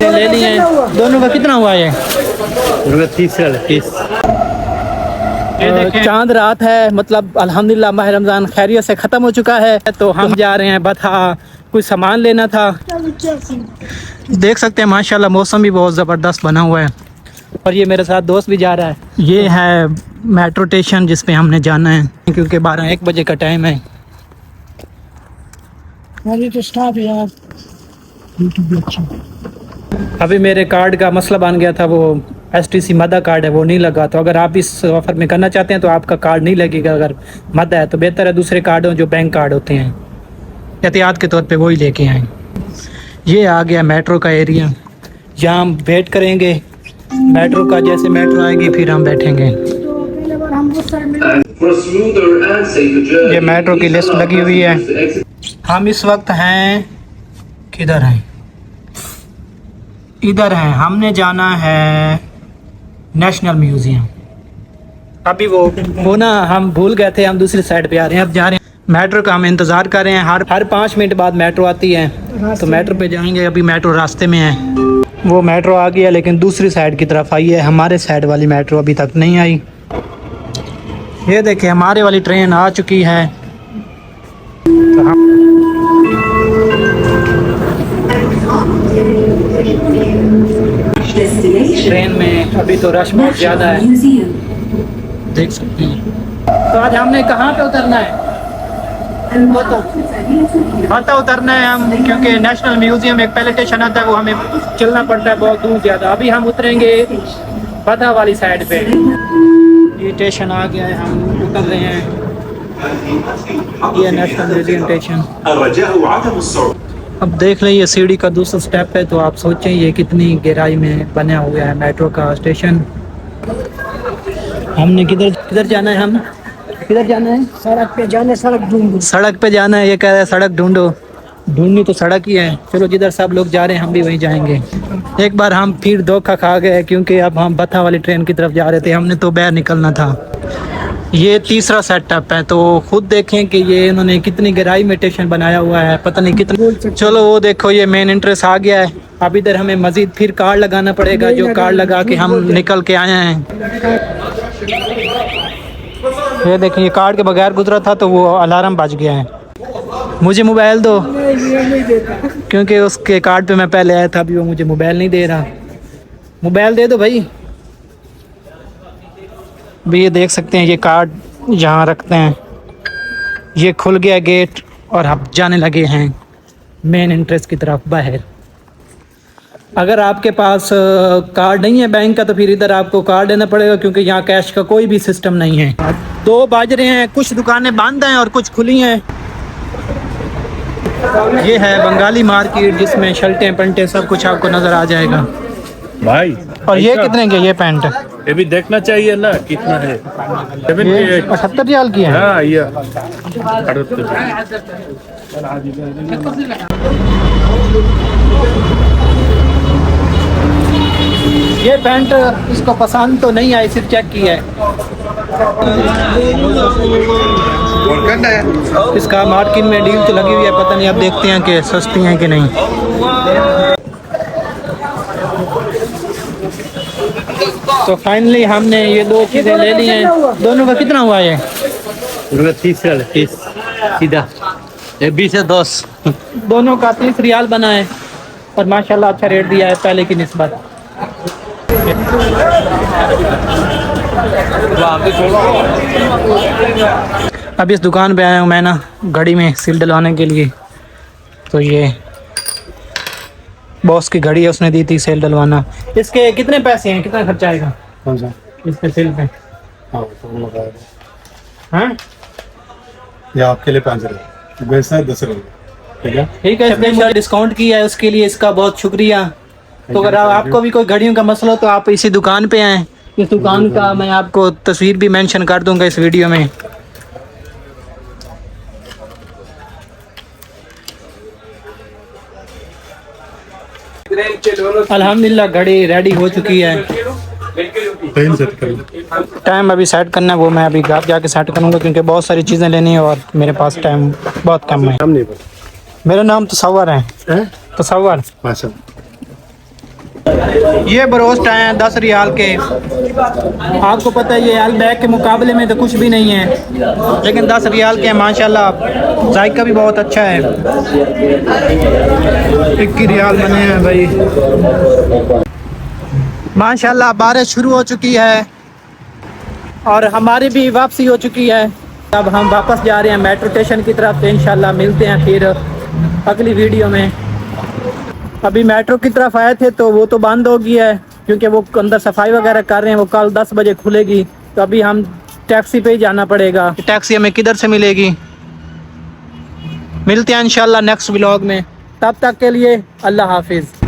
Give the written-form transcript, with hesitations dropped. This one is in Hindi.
ले लिए हैं। दोनों का कितना हुआ ये? 30। चांद रात है, मतलब अल्हम्दुलिल्लाह माह रमज़ान खैरियत से ख़त्म हो चुका है। तो हम जा रहे हैं बथा, कुछ सामान लेना था। देख सकते हैं माशाल्लाह मौसम भी बहुत ज़बरदस्त बना हुआ है। और ये मेरे साथ दोस्त भी जा रहा है। ये है मेट्रो स्टेशन जिस पे हमने जाना है, क्योंकि 12-1 बजे का टाइम है। अभी मेरे कार्ड का मसला बन गया था, वो STC मदा कार्ड है वो नहीं लगा। तो अगर आप इस ऑफर में करना चाहते हैं तो आपका कार्ड नहीं लगेगा। अगर मदा है तो बेहतर है दूसरे कार्ड हो जो बैंक कार्ड होते हैं, एहतियात के तौर पे वही लेके आएँ। ये आ गया मेट्रो का एरिया, जहाँ हम वेट करेंगे मेट्रो का। जैसे मेट्रो आएगी फिर हम बैठेंगे। ये मेट्रो की लिस्ट लगी हुई है। हम इस वक्त हैं, किधर हैं? इधर हैं। हमने जाना है नेशनल म्यूजियम। अभी वो ना हम भूल गए थे, हम दूसरी साइड पे आ रहे हैं। अब जा रहे हैं मेट्रो का, हम इंतज़ार कर रहे हैं। हर 5 मिनट बाद मेट्रो आती है, तो मेट्रो पे जाएंगे। अभी मेट्रो रास्ते में है। वो मेट्रो आ गई है लेकिन दूसरी साइड की तरफ आई है, हमारे साइड वाली मेट्रो अभी तक नहीं आई। ये देखिए हमारे वाली ट्रेन आ चुकी है। तो हम ट्रेन में अभी तो रश बहुत ज़्यादा है, देख सकते हैं। तो आज हमने कहाँ पे उतरना है? बता उतरना है हम, क्योंकि नेशनल म्यूजियम एक पहले स्टेशन आता है, वो हमें चलना पड़ता है बहुत दूर ज़्यादा। अभी हम उतरेंगे बता वाली साइड पे। ये स्टेशन आ गया है, हम उतर रहे हैं। ये नेशनल म्यूजियम स्टेशन। अब देख लें ये सीढ़ी का दूसरा स्टेप है, तो आप सोचें ये कितनी गहराई में बना हुआ है मेट्रो का स्टेशन। हमने किधर जाना है? हम किधर जाना है? सड़क पे जाना, सड़क ढूंढो। सड़क पे जाना है। ये कह रहा है सड़क ढूंढो। ढूंढनी तो सड़क ही है। चलो जिधर सब लोग जा रहे हैं हम भी वहीं जाएंगे। एक बार हम फिर धोखा खा गए, क्योंकि अब हम बथा वाली ट्रेन की तरफ जा रहे थे, हमने तो बाहर निकलना था। ये तीसरा सेटअप है, तो खुद देखें कि ये इन्होंने कितनी गहराई में स्टेशन बनाया हुआ है, पता नहीं कितना। चलो वो देखो ये मेन एंट्रेंस आ गया है। अब इधर हमें मजीद फिर कार्ड लगाना पड़ेगा, जो कार्ड लगा के हम निकल के आए हैं। ये देखिए ये कार्ड के बगैर गुजरा था तो वो अलार्म बज गया है। मुझे मोबाइल दो, क्योंकि उसके कार्ड पे मैं पहले आया था, अभी वो मुझे मोबाइल नहीं दे रहा। मोबाइल दे दो भाई। भी ये देख सकते हैं ये कार्ड यहाँ रखते हैं। ये खुल गया गेट और हम जाने लगे हैं मेन एंट्रेंस की तरफ बाहर। अगर आपके पास कार्ड नहीं है बैंक का तो फिर इधर आपको कार्ड लेना पड़ेगा, क्योंकि यहाँ कैश का कोई भी सिस्टम नहीं है। 2 बज रहे हैं, कुछ दुकानें बंद हैं और कुछ खुली हैं। ये है बंगाली मार्केट, जिसमें शर्टें पेंटें सब कुछ आपको नज़र आ जाएगा भाई। और ये कितने के? ये पैंट ये भी देखना चाहिए ना कितना है। 78 रियाल की है। हाँ ये ये पैंट इसको पसंद तो नहीं आई, सिर्फ चेक की है। इसका मार्केट में डील तो लगी हुई है, पता नहीं अब देखते हैं कि सस्ती हैं कि नहीं। तो फाइनली हमने ये 2 चीज़ें ले ली हैं। दोनों का कितना हुआ ये? 30 सीधा 20 से 10। दोनों का 30 रियाल बना है, और माशाल्लाह अच्छा रेट दिया है पहले की निस्बत। अब इस दुकान पे आया हूँ मैं ना घड़ी में सील डलवाने के लिए। तो ये बॉस की घड़ी है, उसने दी थी सेल डलवाना। इसके कितने पैसे हैं, कितना खर्चा आएगा? कौन सा? इसके सेल पे। हाँ ये आपके लिए 5 रुपये, वैसा 10 रुपये। ठीक है, इसने डिस्काउंट किया है, उसके लिए इसका बहुत शुक्रिया। तो अगर आपको भी कोई घड़ियों का मसला हो तो आप इसी दुकान पे आएँ। इस दुकान का मैं आपको तस्वीर भी मेंशन कर दूंगा इस वीडियो में। अल्हम्दुलिल्लाह घड़ी रेडी हो चुकी है। टाइम अभी सेट करना है, वो मैं अभी घर जाके सेट करूँगा, क्योंकि बहुत सारी चीज़ें लेनी है और मेरे पास टाइम बहुत कम है। मेरा नाम तसव्वुर है। तसव्वुर माशा ये बरोस्ट आए हैं 10 रियाल के। आपको पता है ये अलबैक के मुकाबले में तो कुछ भी नहीं है, लेकिन 10 रियाल के हैं माशाल्लाह। जायका भी बहुत अच्छा है। 21 रियाल बने हैं भाई माशाल्लाह। बारिश शुरू हो चुकी है और हमारी भी वापसी हो चुकी है। अब हम वापस जा रहे हैं मेट्रो स्टेशन की तरफ। तो इंशाल्लाह मिलते हैं फिर अगली वीडियो में। अभी मेट्रो की तरफ आए थे तो वो तो बंद हो गई है, क्योंकि वो अंदर सफाई वगैरह कर रहे हैं। वो कल 10 बजे खुलेगी। तो अभी हम टैक्सी पे ही जाना पड़ेगा। टैक्सी हमें किधर से मिलेगी? मिलते हैं इंशाल्लाह नेक्स्ट व्लॉग में। तब तक के लिए अल्लाह हाफिज़।